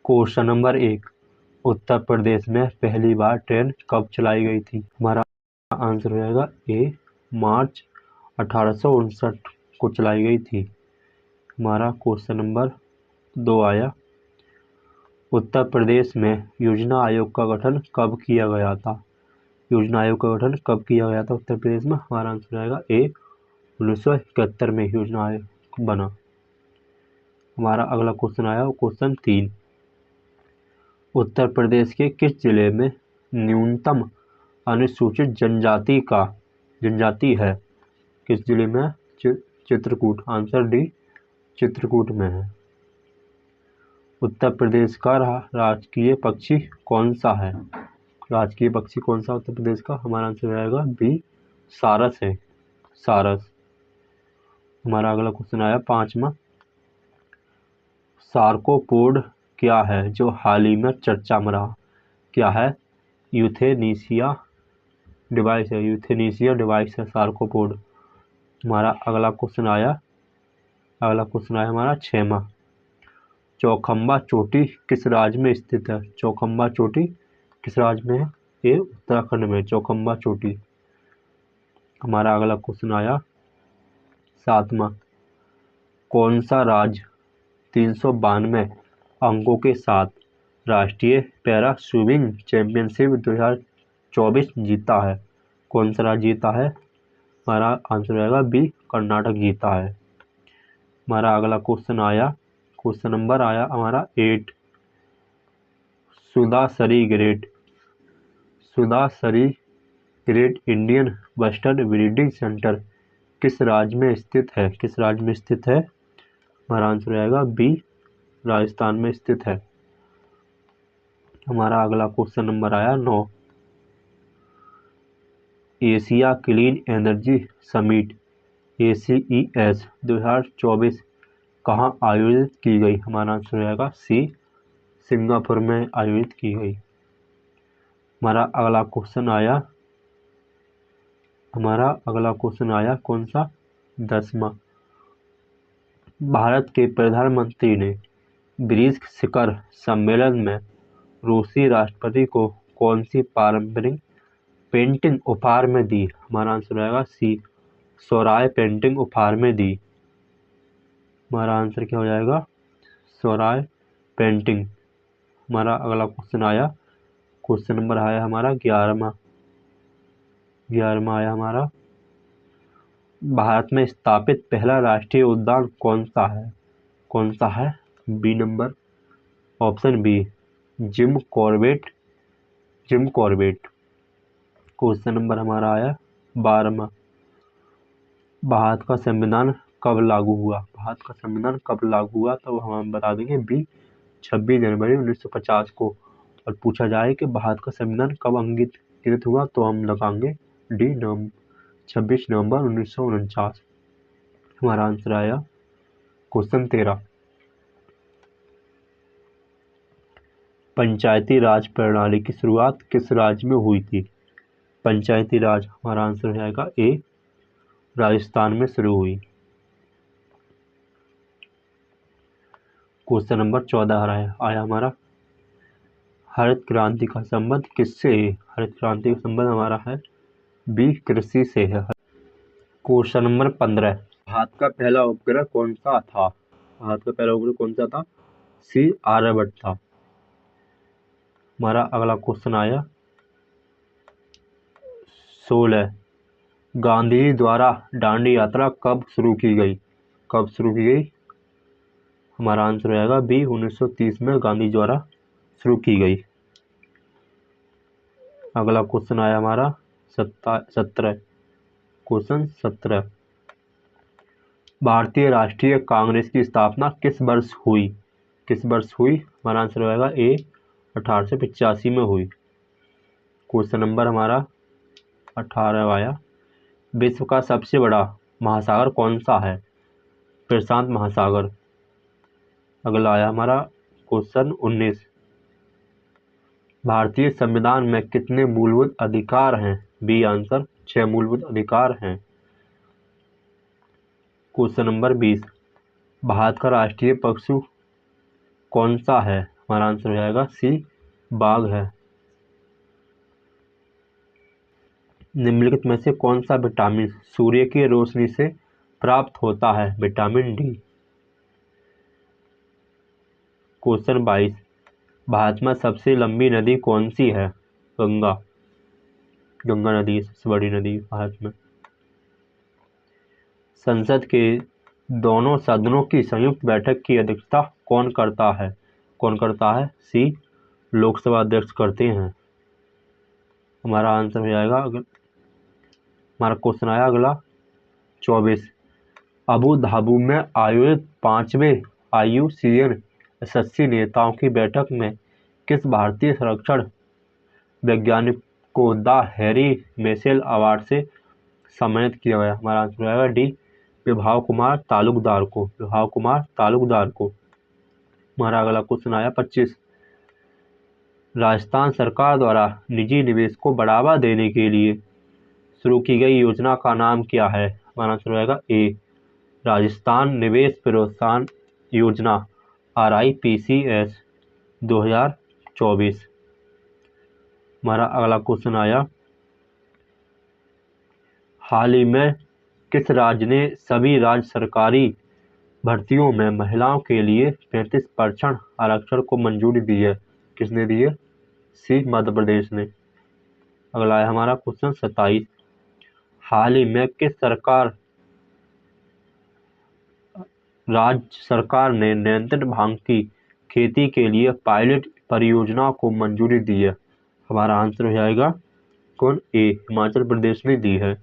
Question number 1, Uttar Pradesh में पहली बार train कब चलाई गई थी? हमारा आंसर हो जाएगा ए, मार्च 1859 को चलाई गई थी। हमारा क्वेश्चन नंबर 2 आया, उत्तर प्रदेश में योजना आयोग का गठन कब किया गया था? योजना आयोग का गठन कब किया गया था उत्तर प्रदेश में? हमारा आंसर हो जाएगा ए, 1971 में योजना आयोग बना। हमारा अगला क्वेश्चन आया क्वेश्चन 3, उत्तर प्रदेश के किस जिले में न्यूनतम अनुसूचित जनजाति है? किस जिले में? चित्रकूट। आंसर डी, चित्रकूट में है। उत्तर प्रदेश का राजकीय पक्षी कौन सा है? राजकीय पक्षी कौन सा उत्तर प्रदेश का? हमारा आंसर रहेगा बी, सारस है, सारस। हमारा अगला क्वेश्चन आया 5वां, सार्कोपोड क्या है जो हाल ही में चर्चा में रहा? क्या है? यूथेनेसिया डिवाइस है, यूथेनेसिया डिवाइस है सार्कोपोड। हमारा अगला क्वेश्चन आया हमारा 6वां, चौखंबा चोटी किस राज्य में स्थित है? चौखंबा चोटी किस राज्य में है? ये उत्तराखंड में चौखंबा चोटी। हमारा अगला क्वेश्चन आया 7वां, कौन सा राज्य 392 अंकों के साथ राष्ट्रीय पैरा स्विमिंग चैंपियनशिप 2024 जीता है? कौन सा राज्य जीता है? हमारा आंसर रहेगा बी, कर्नाटक जीता है। हमारा अगला क्वेश्चन नंबर आया हमारा 8, Sudhasari great Indian bustard breeding centre किस राज्य में स्थित है? किस राज्य में स्थित है? हमारा आंसर रहेगा बी, राजस्थान में स्थित है। हमारा अगला क्वेश्चन नंबर आया 9, Asia clean energy summit ACES 2024 कहाँ आयोजित की गई? हमारा आंसर रहेगा सी, सिंगापुर में आयोजित की गई। हमारा अगला क्वेश्चन आया कौन सा? 10वां, भारत के प्रधानमंत्री ने ब्रिक्स शिखर सम्मेलन में रूसी राष्ट्रपति को कौन सी पारंपरिक पेंटिंग उपहार में दी? हमारा आंसर रहेगा सी, सोराय पेंटिंग उपहार में दी। हमारा आंसर क्या हो जाएगा? सोराय पेंटिंग। हमारा अगला क्वेश्चन नंबर आया हमारा 11वां आया हमारा, भारत में स्थापित पहला राष्ट्रीय उद्यान कौन सा है? B number, option B, Jim Corbett. Question number हमारा आया 12वां, भारत का संविधान कब लागू हुआ? तो हम बता देंगे बी, 26 जनवरी 1950 को। और पूछा जाए कि भारत का संविधान कब अंगीकृत हुआ तो हम लगाएंगे डी, 26 नवंबर 1949। हमारा आंसर आया क्वेश्चन 13, पंचायती राज प्रणाली की शुरुआत किस राज्य में हुई थी? पंचायती राज, हमारा आंसर हो जाएगा ए, राजस्थान में शुरू हुई। क्वेश्चन नंबर 14 आया हमारा, हरित क्रांति का संबंध किससे है? हरित क्रांति का संबंध हमारा है बी, कृषि से है। क्वेश्चन नंबर 15, भारत का पहला उपग्रह कौन सा था? सी, आर्यभट्ट था। हमारा अगला क्वेश्चन आया 16, गांधी जी द्वारा दांडी यात्रा कब शुरू की गई? हमारा आंसर रहेगा बी, 1930 में गांधी जी द्वारा शुरू की गई। अगला क्वेश्चन आया हमारा 17, भारतीय राष्ट्रीय कांग्रेस की स्थापना किस वर्ष हुई? हमारा आंसर रहेगा ए, 1885 में हुई। क्वेश्चन नंबर हमारा 18 आया, विश्व का सबसे बड़ा महासागर कौन सा है? प्रशांत महासागर। अगला आया हमारा क्वेश्चन 19, भारतीय संविधान में कितने मूलभूत अधिकार हैं? बी आंसर, 6 मूलभूत अधिकार हैं। क्वेश्चन नंबर 20, भारत का राष्ट्रीय पशु कौन सा है? हमारा आंसर हो जाएगा सी बाघ है। निम्नलिखित में से कौन सा विटामिन सूर्य की रोशनी से प्राप्त होता है? Vitamin D. क्वेश्चन 22, भारत में सबसे लंबी नदी कौन सी है? गंगा। गंगा नदी सबसे बड़ी नदी भारत में। संसद के दोनों सदनों की संयुक्त बैठक की अध्यक्षता कौन करता है? कौन करता है? सी लोकसभा अध्यक्ष करते हैं। हमारा आंसर हो जाएगा हमारा क्वेश्चन आया अगला 24, अबू धाबी में आयोजित 5वें IUCN यशस्वी नेताओं की बैठक में किस भारतीय संरक्षण वैज्ञानिक को द हैरी मिशेल अवार्ड से सम्मानित किया गया? हमारा आंसर हो जाएगा डी विभाव कुमार तालुकदार को। विभाव कुमार तालुकदार को। हमारा अगला क्वेश्चन आया 25, राजस्थान सरकार द्वारा निजी निवेश को बढ़ावा देने के लिए शुरू की गई योजना का नाम क्या है? हमारा आंसर हो जाएगा ए राजस्थान निवेश प्रोत्साहन योजना RIPCS 2024। हमारा अगला क्वेश्चन आया, हाल ही में किस राज्य ने सभी राज्य सरकारी भर्तियों में महिलाओं के लिए 35% आरक्षण को मंजूरी दी है? किसने दी है? सी मध्य प्रदेश ने। अगला है हमारा क्वेश्चन 27, हाल ही में किस राज्य सरकार ने नियंत्रित भांग की खेती के लिए पायलट परियोजना को मंजूरी दी है? हमारा आंसर हो जाएगा कौन? ए हिमाचल प्रदेश ने दी है।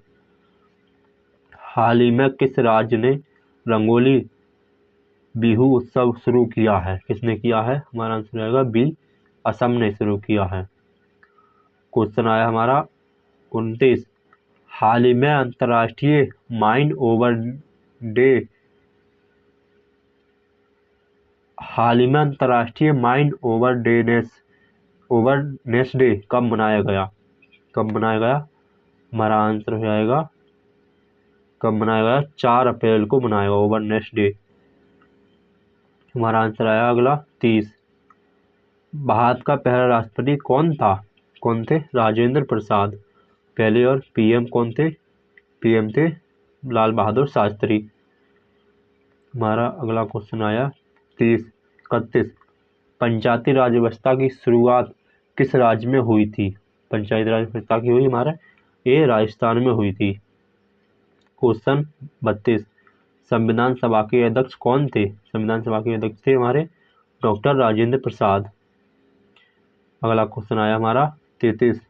हाल ही में किस राज्य ने रंगोली बिहू उत्सव शुरू किया है? किसने किया है? हमारा आंसर हो जाएगा बी असम ने शुरू किया है। क्वेश्चन आया हमारा 29, हाल ही में अंतर्राष्ट्रीय माइन ओवरनेस डे कब मनाया गया? कब मनाया गया? हमारा आंसर हो जाएगा कब मनाया गया? 4 अप्रैल को मनाया गया ओवरनेस डे। हमारा आंसर आया अगला 30, भारत का पहला राष्ट्रपति कौन था? कौन थे? राजेंद्र प्रसाद पहले। और PM कौन थे? PM थे लाल बहादुर शास्त्री। हमारा अगला क्वेश्चन आया 31, पंचायती राज व्यवस्था की शुरुआत किस राज्य में हुई थी? पंचायती राज व्यवस्था की हुई हमारा ये राजस्थान में हुई थी। क्वेश्चन 32, संविधान सभा के अध्यक्ष कौन थे? संविधान सभा के अध्यक्ष थे हमारे डॉक्टर राजेंद्र प्रसाद। अगला क्वेश्चन आया हमारा 33,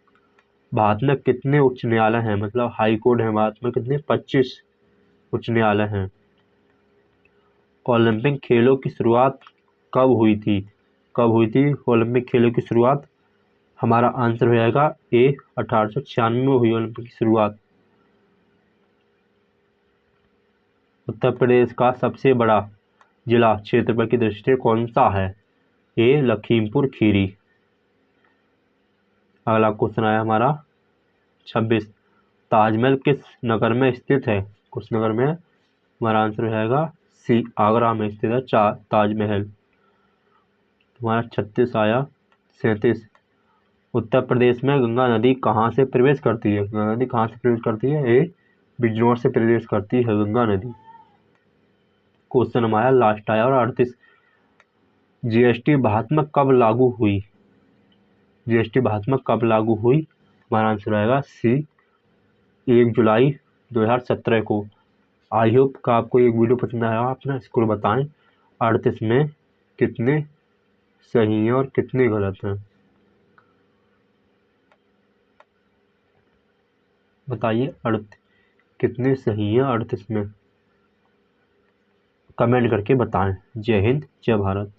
भारत में कितने उच्च न्यायालय हैं? मतलब हाई कोर्ट है भारत में कितने? 25 उच्च न्यायालय हैं। ओलंपिक खेलों की शुरुआत कब हुई थी? कब हुई थी ओलंपिक खेलों की शुरुआत? हमारा आंसर हो जाएगा ए 1896 में हुई ओलंपिक की शुरुआत। उत्तर प्रदेश का सबसे बड़ा जिला क्षेत्रफल की दृष्टि से कौन सा है? ए लखीमपुर खीरी। अगला क्वेश्चन आया हमारा 26, ताजमहल किस नगर में स्थित है? किस नगर में? हमारा आंसर हो जाएगा सी आगरा में स्थित है ताजमहल। हमारा 36 आया 37, उत्तर प्रदेश में गंगा नदी कहाँ से प्रवेश करती है? गंगा नदी कहाँ से प्रवेश करती है? ए बिजनौर से प्रवेश करती है गंगा नदी। क्वेश्चन हमारा लास्ट आया और 38, GST भारत में कब लागू हुई? GST भारत में कब लागू हुई? हमारा आंसर आएगा सी 1 जुलाई 2017 को। आई होप का आपको एक वीडियो पसंद आया, आप ना इसको बताएं 38 में कितने सही हैं और कितने गलत हैं, बताइए। कितने सही हैं 38 में? कमेंट करके बताएं। जय हिंद जय भारत।